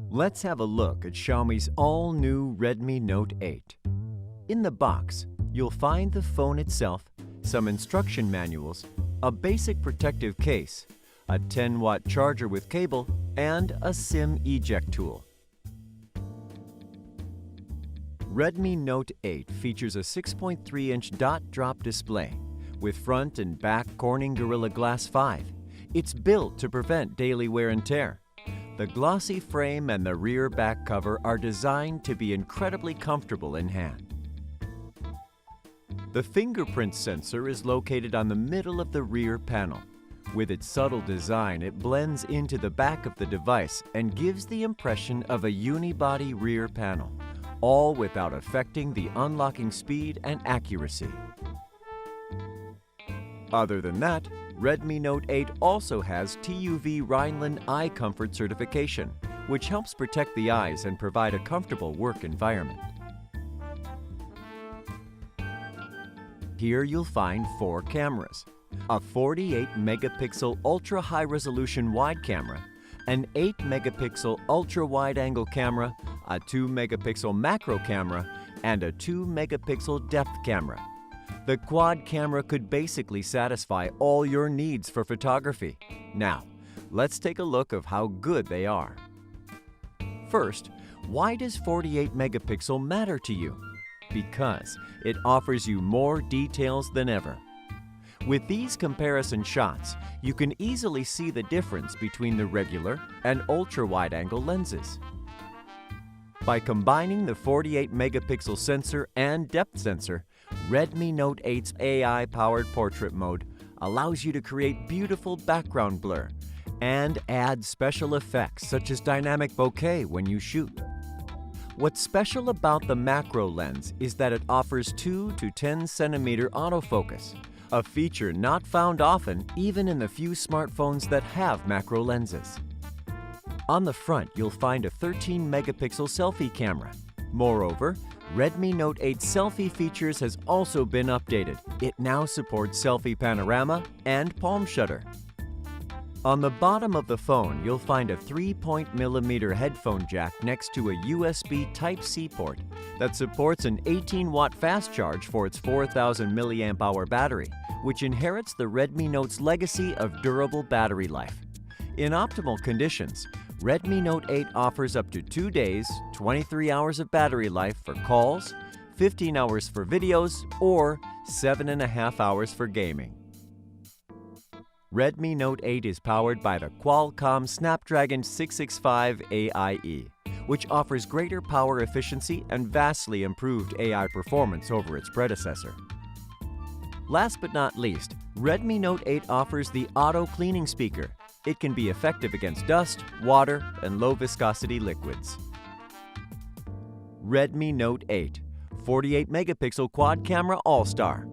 Let's have a look at Xiaomi's all-new Redmi Note 8. In the box, you'll find the phone itself, some instruction manuals, a basic protective case, a 10-watt charger with cable, and a SIM eject tool. Redmi Note 8 features a 6.3-inch dot-drop display with front and back Corning Gorilla Glass 5. It's built to prevent daily wear and tear. The glossy frame and the rear back cover are designed to be incredibly comfortable in hand. The fingerprint sensor is located on the middle of the rear panel. With its subtle design, it blends into the back of the device and gives the impression of a unibody rear panel, all without affecting the unlocking speed and accuracy. Other than that, Redmi Note 8 also has TUV Rhineland Eye Comfort certification, which helps protect the eyes and provide a comfortable work environment. Here you'll find 4 cameras: a 48-megapixel ultra-high-resolution wide camera, an 8-megapixel ultra-wide-angle camera, a 2-megapixel macro camera, and a 2-megapixel depth camera. The quad camera could basically satisfy all your needs for photography. Now, let's take a look at how good they are. First, why does 48 megapixel matter to you? Because it offers you more details than ever. With these comparison shots, you can easily see the difference between the regular and ultra-wide-angle lenses. By combining the 48 megapixel sensor and depth sensor, Redmi Note 8's AI-powered portrait mode allows you to create beautiful background blur and add special effects such as dynamic bokeh when you shoot. What's special about the macro lens is that it offers 2 to 10 centimeter autofocus, a feature not found often even in the few smartphones that have macro lenses. On the front, you'll find a 13-megapixel selfie camera. Moreover, Redmi Note 8 selfie features has also been updated. It now supports selfie panorama and palm shutter. On the bottom of the phone, you'll find a 3.mm headphone jack next to a USB Type-C port that supports an 18-watt fast charge for its 4,000 mAh battery, which inherits the Redmi Note's legacy of durable battery life. In optimal conditions, Redmi Note 8 offers up to 2 days, 23 hours of battery life for calls, 15 hours for videos, or 7.5 hours for gaming. Redmi Note 8 is powered by the Qualcomm Snapdragon 665 AIE, which offers greater power efficiency and vastly improved AI performance over its predecessor. Last but not least, Redmi Note 8 offers the auto cleaning speaker. It can be effective against dust, water, and low-viscosity liquids. Redmi Note 8, 48-megapixel quad camera all-star.